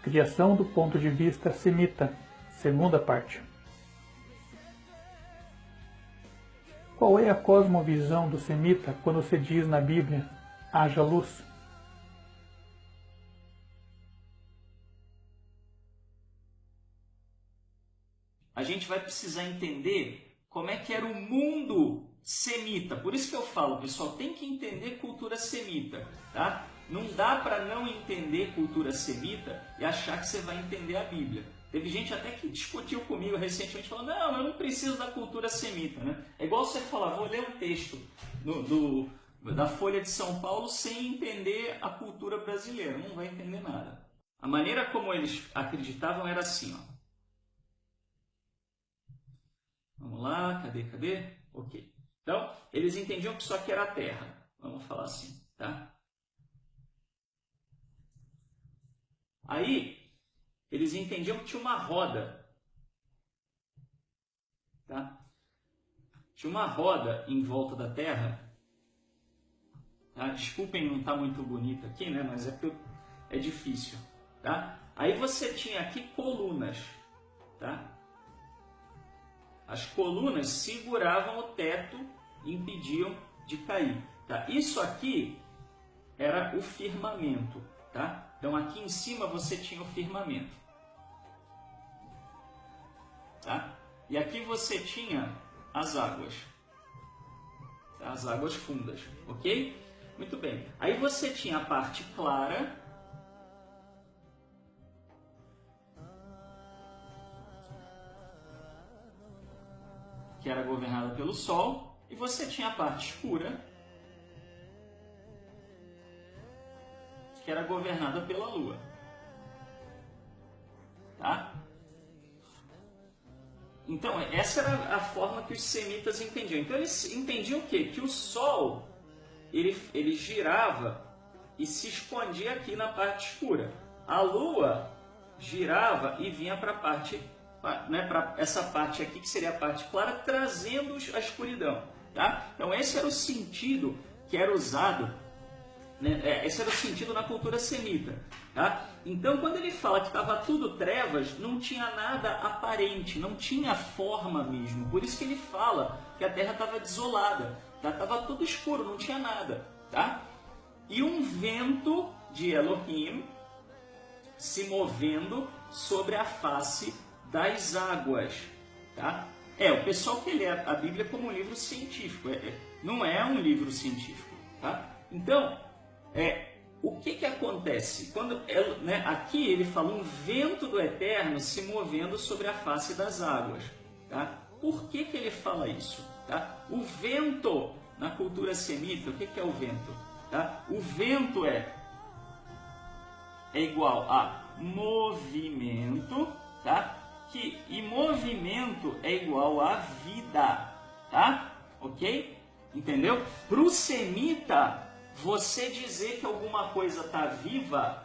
Criação do ponto de vista semita, segunda parte. Qual é a cosmovisão do semita quando se diz na Bíblia, haja luz? A gente vai precisar entender como é que era o mundo semita. Por isso que eu falo, pessoal, tem que entender cultura semita, tá? Não dá para não entender cultura semita e achar que você vai entender a Bíblia. Teve gente até que discutiu comigo recentemente, falando, não, eu não preciso da cultura semita, né? É igual você falar, vou ler um texto da Folha de São Paulo sem entender a cultura brasileira, não vai entender nada. A maneira como eles acreditavam era assim, ó. Vamos lá, cadê? Ok. Então, eles entendiam que isso aqui era a Terra. Vamos falar assim, tá? Aí, eles entendiam que tinha uma roda. Tá? Tinha uma roda em volta da Terra. Tá? Desculpem não estar muito bonito aqui, né? Mas é porque é difícil. Tá? Aí você tinha aqui colunas. Tá? As colunas seguravam o teto e impediam de cair. Tá? Isso aqui era o firmamento. Tá? Então aqui em cima você tinha o firmamento. Tá? E aqui você tinha as águas. Tá? As águas fundas. Ok? Muito bem. Aí você tinha a parte clara. Que era governada pelo Sol, e você tinha a parte escura, que era governada pela Lua. Tá? Então, essa era a forma que os semitas entendiam. Então, eles entendiam o quê? Que o Sol, ele girava e se escondia aqui na parte escura. A Lua girava e vinha para a parte né, para essa parte aqui, que seria a parte clara, trazendo a escuridão. Tá? Então, esse era o sentido que era usado, né, esse era o sentido na cultura semita. Tá? Então, quando ele fala que estava tudo trevas, não tinha nada aparente, não tinha forma mesmo. Por isso que ele fala que a terra estava desolada, estava tudo escuro, não tinha nada. Tá? E um vento de Elohim se movendo sobre a face das águas, tá? O pessoal que lê a Bíblia como um livro científico, não é um livro científico, tá? Então, o que acontece? Quando aqui ele fala um vento do Eterno se movendo sobre a face das águas, tá? Por que ele fala isso? Tá? O vento, na cultura semita, o que é o vento? Tá? O vento é igual a movimento, tá? E movimento é igual a vida, tá? Ok? Entendeu? Para o semita, você dizer que alguma coisa está viva,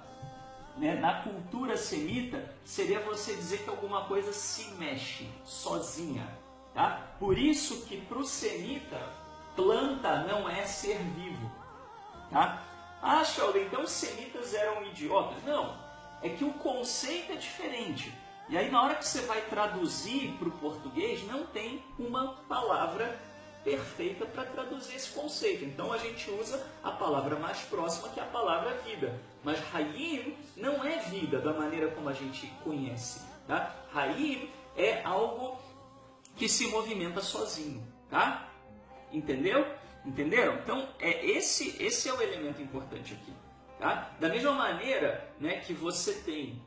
né, na cultura semita, seria você dizer que alguma coisa se mexe sozinha, tá? Por isso que para o semita, planta não é ser vivo, tá? Ah, Sheldon, então os semitas eram idiotas? Não, é que o conceito é diferente. E aí na hora que você vai traduzir para o português, não tem uma palavra perfeita para traduzir esse conceito. Então a gente usa a palavra mais próxima, que é a palavra vida. Mas Hayim não é vida da maneira como a gente conhece. Tá? Hayim é algo que se movimenta sozinho. Tá? Entendeu? Entenderam? Então esse é o elemento importante aqui. Tá? Da mesma maneira, né, que você tem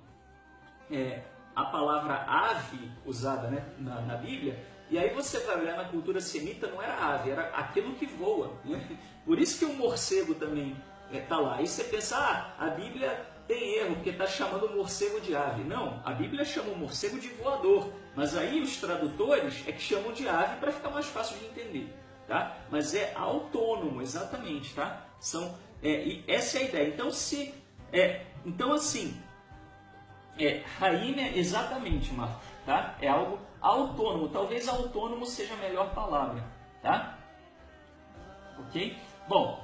a palavra ave usada, né, na Bíblia, e aí você vai olhar na cultura semita, não era ave, era aquilo que voa. Né? Por isso que o morcego também está lá. Aí você pensa, a Bíblia tem erro, porque está chamando o morcego de ave. Não, a Bíblia chama o morcego de voador, mas aí os tradutores é que chamam de ave para ficar mais fácil de entender. Tá? Mas é autônomo, exatamente. Tá? E essa é a ideia. Então, assim, Hayim é exatamente, Marcos, tá? É algo autônomo. Talvez autônomo seja a melhor palavra, tá? Ok? Bom,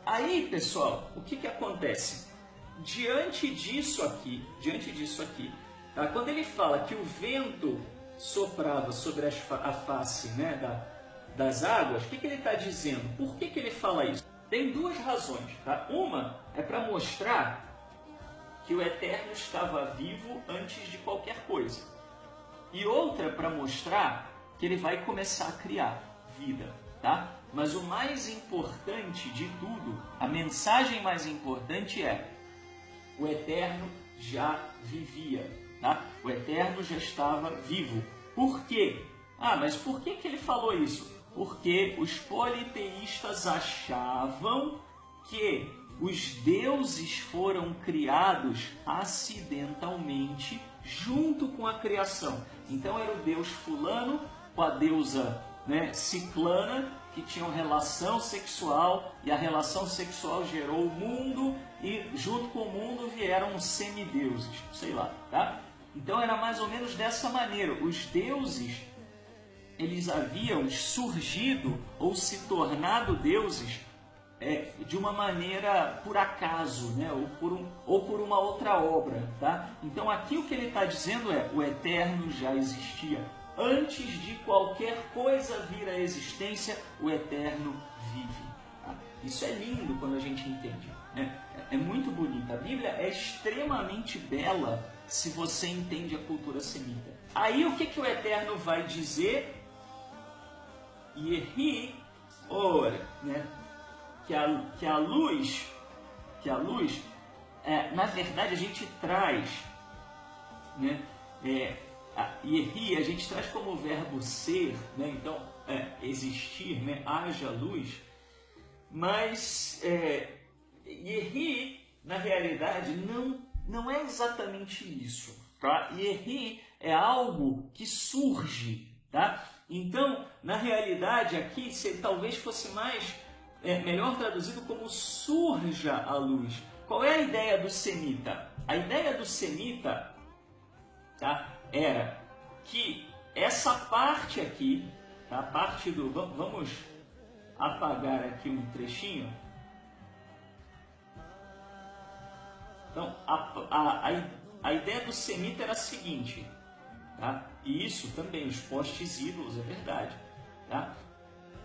aí, pessoal, o que acontece? diante disso aqui, tá? Quando ele fala que o vento soprava sobre a face, né, das águas, o que ele está dizendo? Por que ele fala isso? Tem duas razões. Tá? Uma é para mostrar que o Eterno estava vivo antes de qualquer coisa. E outra para mostrar que ele vai começar a criar vida. Tá? Mas o mais importante de tudo, a mensagem mais importante é: o Eterno já vivia. Tá? O Eterno já estava vivo. Por quê? Mas por que ele falou isso? Porque os politeístas achavam que os deuses foram criados acidentalmente junto com a criação. Então era o deus fulano com a deusa, né, ciclana, que tinham relação sexual, e a relação sexual gerou o mundo, e junto com o mundo vieram os semideuses, sei lá, tá? Então era mais ou menos dessa maneira. Os deuses, eles haviam surgido ou se tornado deuses de uma maneira por acaso, né? ou por uma outra obra. Tá? Então aqui o que ele está dizendo é: o Eterno já existia. Antes de qualquer coisa vir à existência, o Eterno vive. Tá? Isso é lindo quando a gente entende. Né? É muito bonito. A Bíblia é extremamente bela se você entende a cultura semita. Aí o que o Eterno vai dizer? Yehi Or, né? que a luz, na verdade a gente traz, né? Yehi a gente traz como verbo ser, né? Então existir, né? Haja luz, mas Yehi na realidade não é exatamente isso, tá? Yehi é algo que surge, tá? Então, na realidade, aqui talvez fosse melhor traduzido como surja a luz. Qual é a ideia do semita? A ideia do semita, tá, era que essa parte aqui, tá, a parte do... Vamos apagar aqui um trechinho. Então, a ideia do semita era a seguinte... Tá? E isso também, os postes ídolos, é verdade. Tá?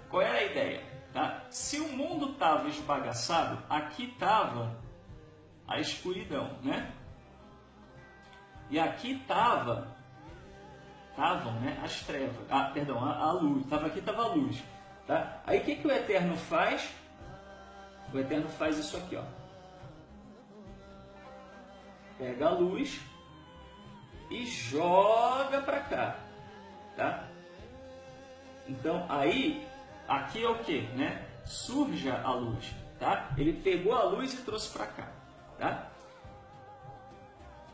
Qual era a ideia? Tá? Se o mundo estava esbagaçado, aqui estava a escuridão, né? E aqui estavam, né, as trevas. A luz. Aqui estava a luz. Tá? Aí o que o Eterno faz? O Eterno faz isso aqui, ó. Pega a luz e joga para cá, tá? Então aí, aqui é o que, né? Surja a luz, tá? Ele pegou a luz e trouxe para cá, tá?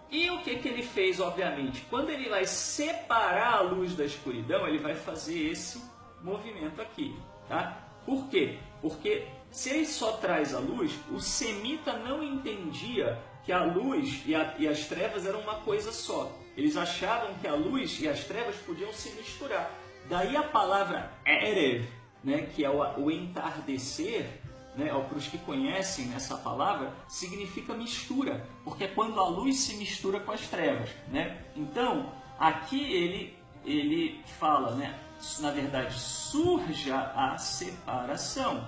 E o que ele fez, obviamente? Quando ele vai separar a luz da escuridão, ele vai fazer esse movimento aqui, tá? Por quê? Porque se ele só traz a luz, o semita não entendia que a luz e as trevas eram uma coisa só. Eles achavam que a luz e as trevas podiam se misturar. Daí a palavra Erev, né, que é o entardecer, né, para os que conhecem essa palavra, significa mistura, porque é quando a luz se mistura com as trevas. Né? Então, aqui ele fala, né, na verdade, surja a separação.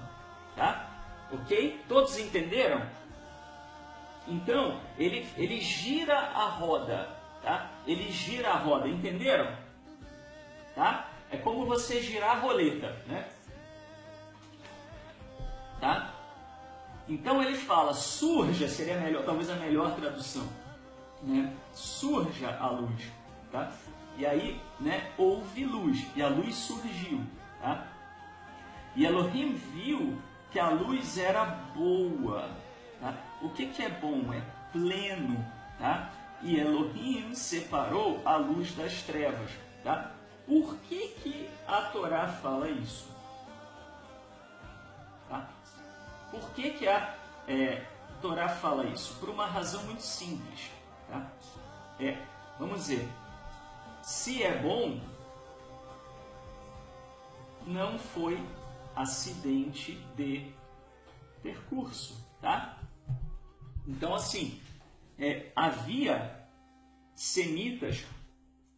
Tá? Ok? Todos entenderam? Então, ele gira a roda, tá? Ele gira a roda, entenderam? Tá? É como você girar a roleta, né? Tá? Então ele fala, surja, seria melhor, talvez a melhor tradução, né? Surja a luz, tá? E aí, né, houve luz, e a luz surgiu, tá? E Elohim viu que a luz era boa. Tá? O que é bom? É pleno. Tá? E Elohim separou a luz das trevas. Tá? Por que a Torá fala isso? Tá? Por que a Torá fala isso? Por uma razão muito simples. Tá? Vamos dizer, se é bom, não foi acidente de percurso, tá? Então, assim, havia semitas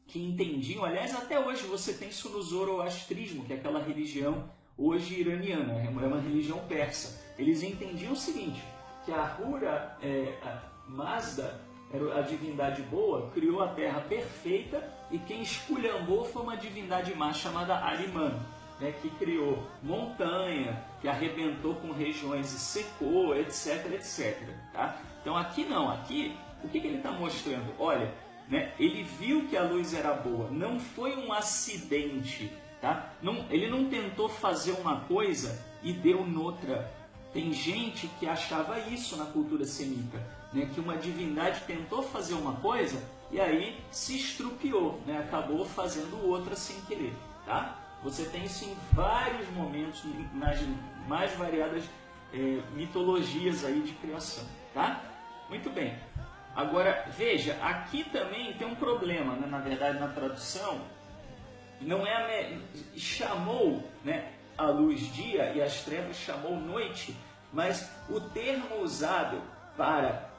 que entendiam, aliás, até hoje você tem isso no zoroastrismo, que é aquela religião hoje iraniana, é uma religião persa. Eles entendiam o seguinte, que a Ahura Mazda, era a divindade boa, criou a terra perfeita, e quem esculhambou foi uma divindade má chamada Ahriman, né, que criou montanha, que arrebentou com regiões e secou, etc, etc. Tá? Então aqui não, aqui o que ele está mostrando? Olha, né, ele viu que a luz era boa, não foi um acidente, tá? Ele não tentou fazer uma coisa e deu noutra. Tem gente que achava isso na cultura semita, né, que uma divindade tentou fazer uma coisa e aí se estrupiou, né, acabou fazendo outra sem querer. Tá? Você tem isso em vários momentos, nas mais variadas mitologias aí de criação. Tá? Muito bem. Agora, veja, aqui também tem um problema, né, na verdade, na tradução. Não chamou, né, a luz dia e as trevas chamou noite, mas o termo usado para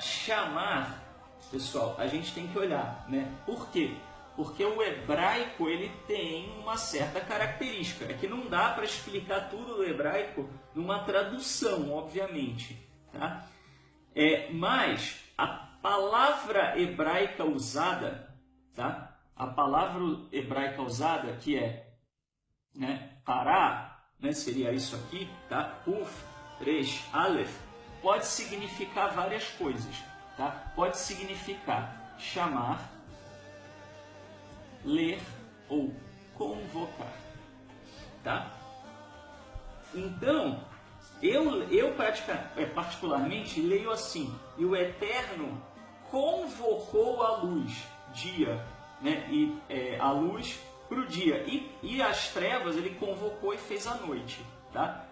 chamar, pessoal, a gente tem que olhar, né? Por quê? Porque o hebraico ele tem uma certa característica, é que não dá para explicar tudo do hebraico numa tradução, obviamente, tá? Mas a palavra hebraica usada, tá? A palavra hebraica usada, que é, né, pará, né, seria isso aqui, tá? Uf, resh, aleph, pode significar várias coisas, tá? Pode significar chamar, ler ou convocar, tá? Então, eu particularmente leio assim: e o Eterno convocou a luz, dia, né? E a luz para o dia, e as trevas ele convocou e fez a noite, tá?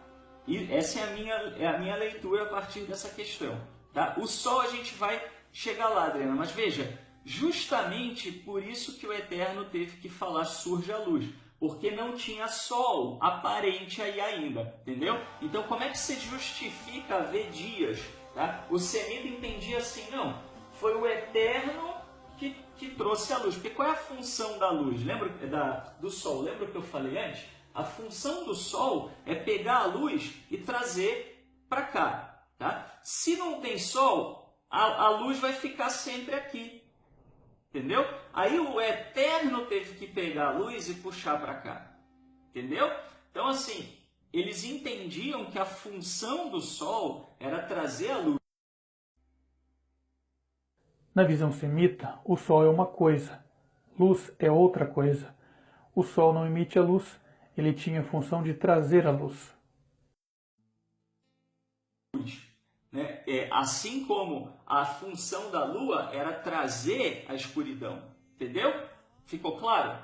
E essa é a minha leitura a partir dessa questão, tá? O sol a gente vai chegar lá, Adriana, mas veja, justamente por isso que o Eterno teve que falar surge a luz, porque não tinha sol aparente aí ainda, entendeu? Então como é que se justifica haver dias, tá? O semita entendia assim, não, foi o Eterno que trouxe a luz. Porque qual é a função da luz? Lembra do sol? Lembra o que eu falei antes? A função do sol é pegar a luz e trazer para cá, tá? Se não tem sol, a luz vai ficar sempre aqui, entendeu? Aí o Eterno teve que pegar a luz e puxar para cá, entendeu? Então assim, eles entendiam que a função do sol era trazer a luz. Na visão semita, o sol é uma coisa, luz é outra coisa. O sol não emite a luz, ele tinha a função de trazer a luz. Né? Assim como a função da lua era trazer a escuridão, entendeu? Ficou claro?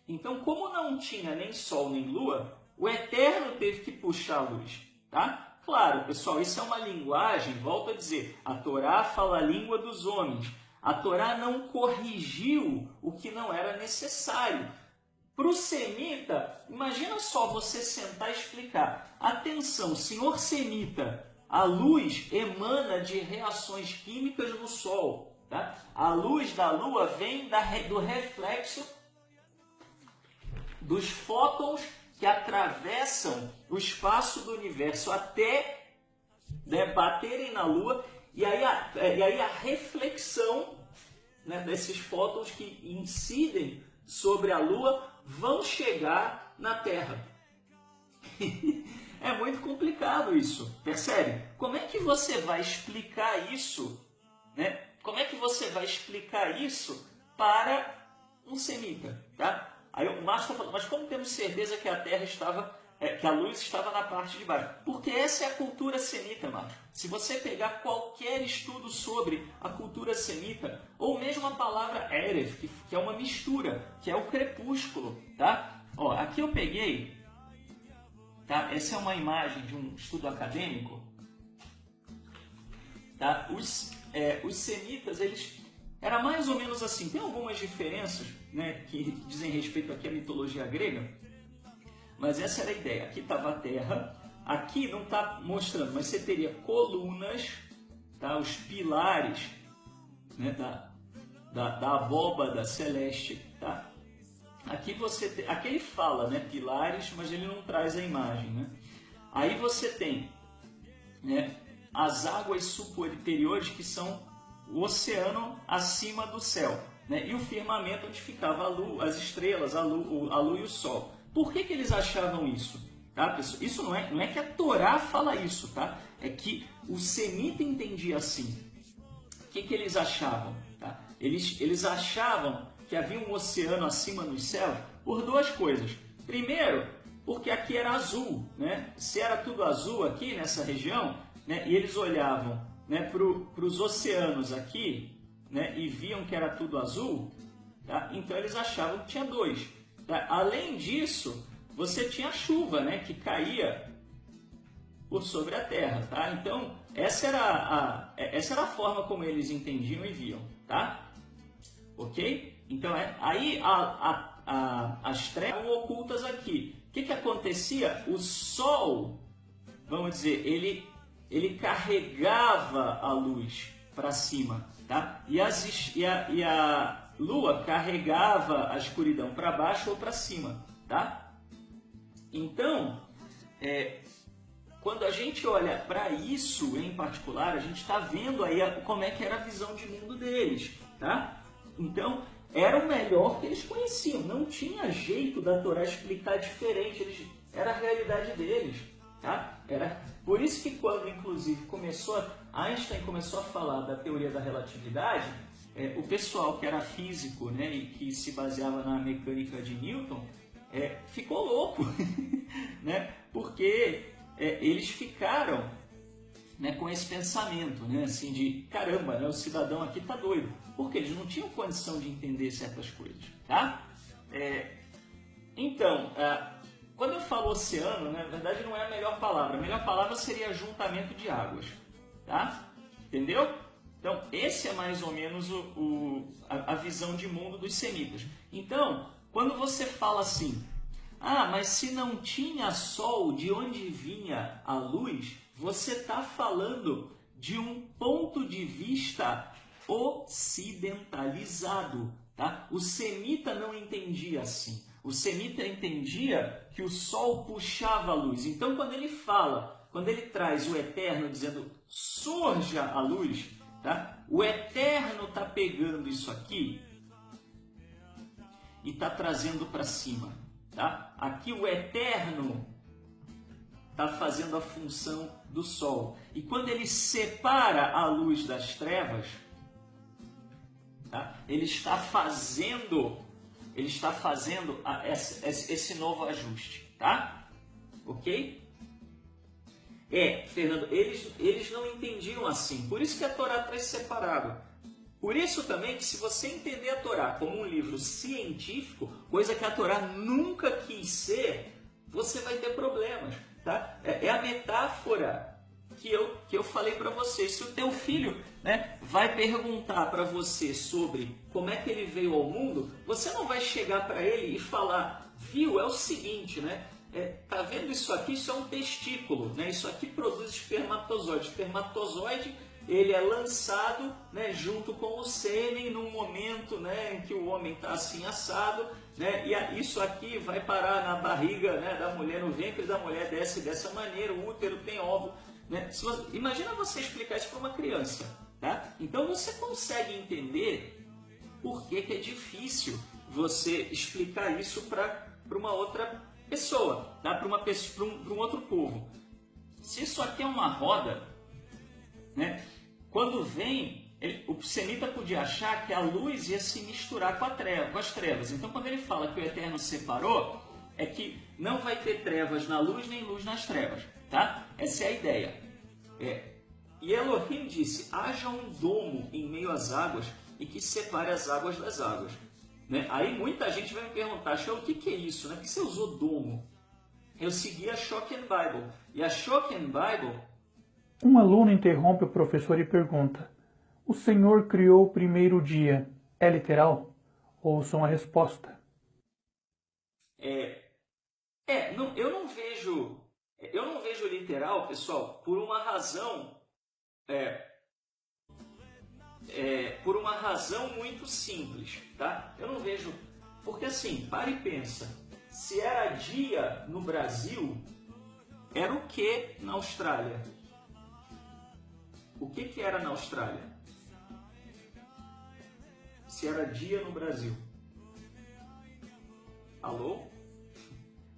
Então, como não tinha nem sol nem lua, o Eterno teve que puxar a luz, tá? Claro, pessoal, isso é uma linguagem, volto a dizer, a Torá fala a língua dos homens. A Torá não corrigiu o que não era necessário. Para o semita, imagina só você sentar e explicar. Atenção, senhor semita, a luz emana de reações químicas no Sol. Tá? A luz da Lua vem do reflexo dos fótons que atravessam o espaço do universo até, né, baterem na Lua, e aí a reflexão, né, desses fótons que incidem sobre a Lua vão chegar na Terra. É muito complicado isso, percebe? Como é que você vai explicar isso, né? Como é que você vai explicar isso para um semita, tá? Aí o Márcio está falando, mas como temos certeza que a Terra estava, que a luz estava na parte de baixo? Porque essa é a cultura semita, Márcio. Se você pegar qualquer estudo sobre a cultura semita, ou mesmo a palavra Erev, que é uma mistura, que é o crepúsculo, tá? Ó, aqui eu peguei, tá? Essa é uma imagem de um estudo acadêmico, tá? Os semitas, eles era mais ou menos assim. Tem algumas diferenças, né, que dizem respeito aqui à mitologia grega, mas essa era a ideia. Aqui estava a Terra, aqui não está mostrando, mas você teria colunas, tá? Os pilares, né? da abóbada celeste, tá? Aqui você tem, aqui ele fala, né, pilares, mas ele não traz a imagem, né? Aí você tem, né, as águas superiores, que são o oceano acima do céu, né? E o firmamento onde ficava a lua, as estrelas, a lua e o sol. Por que eles achavam isso? Tá, pessoal? Isso não é que a Torá fala isso, tá? É que o semita entendia assim. O que eles achavam? Tá? Eles achavam que havia um oceano acima nos céus por duas coisas. Primeiro, porque aqui era azul, né? Se era tudo azul aqui nessa região, né? E eles olhavam, né, para os oceanos aqui, né? E viam que era tudo azul, tá? Então eles achavam que tinha dois. Tá? Além disso, você tinha chuva, né? Que caía por sobre a terra, tá? Então essa era a forma como eles entendiam e viam, tá? Ok? Então, aí as trevas estavam ocultas aqui. O que acontecia? O Sol, vamos dizer, ele carregava a luz para cima, tá? E a Lua carregava a escuridão para baixo ou para cima, tá? Então, quando a gente olha para isso em particular, a gente está vendo aí como é que era a visão de mundo deles, tá? Então, era o melhor que eles conheciam. Não tinha jeito da Torá explicar diferente. Era a realidade deles. Tá? Por isso que quando, inclusive, Einstein começou a falar da teoria da relatividade, o pessoal que era físico, né, e que se baseava na mecânica de Newton, ficou louco. Né? Porque eles ficaram, né, com esse pensamento, né, assim, de caramba, né, o cidadão aqui está doido, porque eles não tinham condição de entender certas coisas, tá? Então, quando eu falo oceano, né, na verdade não é a melhor palavra seria ajuntamento de águas, tá? Entendeu? Então, esse é mais ou menos a visão de mundo dos semitas. Então, quando você fala assim, mas se não tinha sol, de onde vinha a luz? Você está falando de um ponto de vista ocidentalizado, tá? O semita não entendia assim. O semita entendia que o sol puxava a luz. Então, quando ele traz o eterno dizendo surja a luz, tá? O eterno está pegando isso aqui e está trazendo para cima, tá? Aqui o eterno está fazendo a função do sol. E quando ele separa a luz das trevas, tá? ele está fazendo esse novo ajuste, tá? Ok? Fernando, eles não entendiam assim. Por isso que a Torá traz separado. Por isso também que se você entender a Torá como um livro científico, coisa que a Torá nunca quis ser, você vai ter problemas. Tá? É a metáfora que eu falei para você. Se o teu filho, né, vai perguntar para você sobre como é que ele veio ao mundo, você não vai chegar para ele e falar, viu, é o seguinte, né? Tá vendo isso aqui? Isso é um testículo, né? Isso aqui produz espermatozoide. Espermatozoide, ele é lançado, né, junto com o sêmen num momento, né, em que o homem está assim assado, né, e isso aqui vai parar na barriga, né, da mulher, no ventre da mulher, desce dessa maneira, o útero tem óvulo. Né? Imagina você explicar isso para uma criança. Tá? Então você consegue entender por que é difícil você explicar isso para uma outra pessoa, tá? Para um outro povo. Se isso aqui é uma roda, né? Quando vem, o semita podia achar que a luz ia se misturar com as trevas. Então, quando ele fala que o Eterno separou, é que não vai ter trevas na luz nem luz nas trevas. Tá? Essa é a ideia. E Elohim disse, haja um domo em meio às águas e que separe as águas das águas. Né? Aí muita gente vai me perguntar, o que é isso? Né? Por que você usou domo? Eu segui a Shoken Bible. E a Shoken Bible... Um aluno interrompe o professor e pergunta, o Senhor criou o primeiro dia, é literal? Ouçam a resposta. Eu não vejo Eu não vejo literal, pessoal, por uma razão muito simples, tá? Eu não vejo, porque assim, para e pensa, se era dia no Brasil, era o que na Austrália? O que era na Austrália? Se era dia no Brasil. Alô?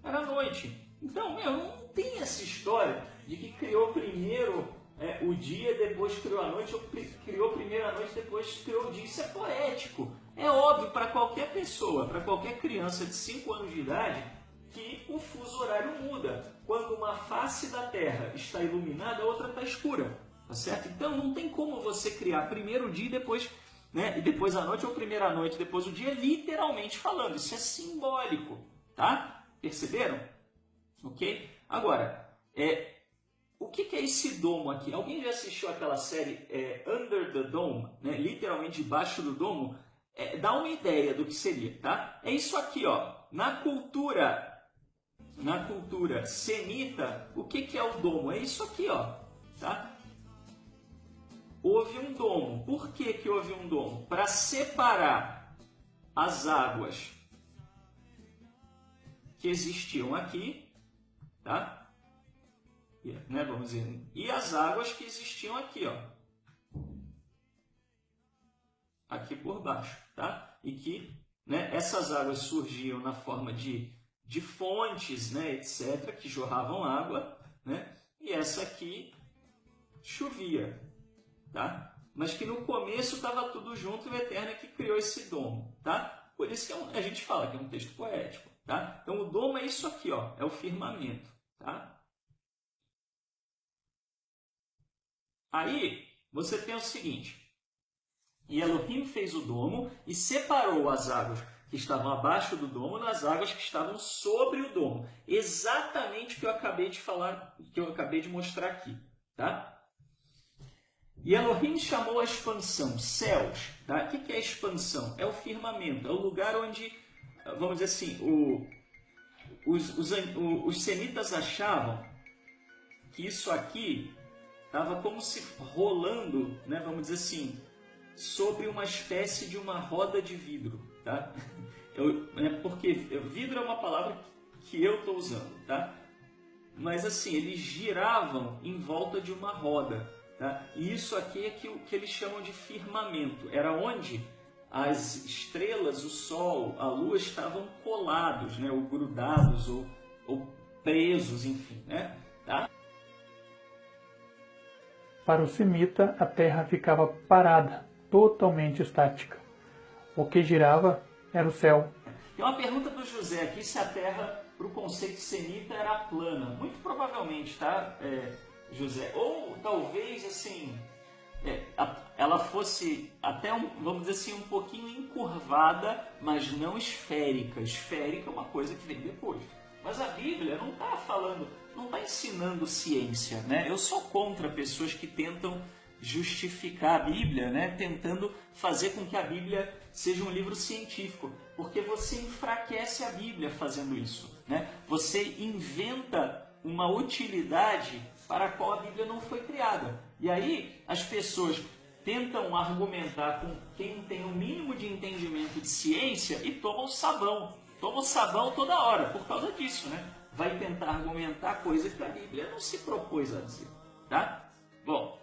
Era noite. Então, não tem essa história de que criou primeiro o dia, depois criou a noite, ou criou primeiro a noite, depois criou o dia. Isso é poético. É óbvio para qualquer pessoa, para qualquer criança de 5 anos de idade, que o fuso horário muda. Quando uma face da Terra está iluminada, a outra está escura. Tá certo? Então, não tem como você criar primeiro o dia e depois, e depois a noite, ou primeiro a noite, depois o dia, literalmente falando. Isso é simbólico. Tá? Perceberam? Ok? Agora, o que é esse domo aqui? Alguém já assistiu aquela série Under the Dome? Né? Literalmente debaixo do domo? Dá uma ideia do que seria, tá? É isso aqui, ó. Na cultura semita, o que é o domo? É isso aqui, ó. Tá? Houve um domo. Por que houve um domo? Para separar as águas que existiam aqui, tá? Vamos dizer, e as águas que existiam aqui, ó, aqui por baixo, tá? E que, essas águas surgiam na forma de fontes, etc, que jorravam água, e essa aqui chovia, tá? Mas que no começo estava tudo junto e o Eterno é que criou esse domo, tá? Por isso que a gente fala que é um texto poético. Tá? Então, o domo é isso aqui, ó, é o firmamento. Tá? Aí, você tem o seguinte. E Elohim fez o domo e separou as águas que estavam abaixo do domo das águas que estavam sobre o domo. Exatamente o que eu acabei de falar, que eu acabei de mostrar aqui. Tá? E Elohim chamou a expansão céus. Tá? O que é a expansão? É o firmamento, é o lugar onde, vamos dizer assim, os semitas achavam que isso aqui estava como se rolando, vamos dizer assim, sobre uma espécie de uma roda de vidro. Tá? Porque vidro é uma palavra que eu estou usando. Tá? Mas assim, eles giravam em volta de uma roda. Tá? E isso aqui é o que eles chamam de firmamento. Era onde as estrelas, o Sol, a Lua estavam colados, ou grudados, ou presos, enfim. Tá? Para o semita, a Terra ficava parada, totalmente estática. O que girava era o céu. Tem uma pergunta do José aqui se a Terra, para o conceito semita, era plana. Muito provavelmente, tá, José? Ou talvez, assim, ela fosse até, vamos dizer assim, um pouquinho encurvada, mas não esférica. Esférica é uma coisa que vem depois. Mas a Bíblia não está falando, não está ensinando ciência, Eu sou contra pessoas que tentam justificar a Bíblia, tentando fazer com que a Bíblia seja um livro científico, porque você enfraquece a Bíblia fazendo isso, Você inventa uma utilidade para a qual a Bíblia não foi criada. E aí as pessoas tentam argumentar com quem tem o mínimo de entendimento de ciência e tomam sabão. Tomam sabão toda hora por causa disso, Vai tentar argumentar coisa que a Bíblia não se propôs a dizer, tá? Bom,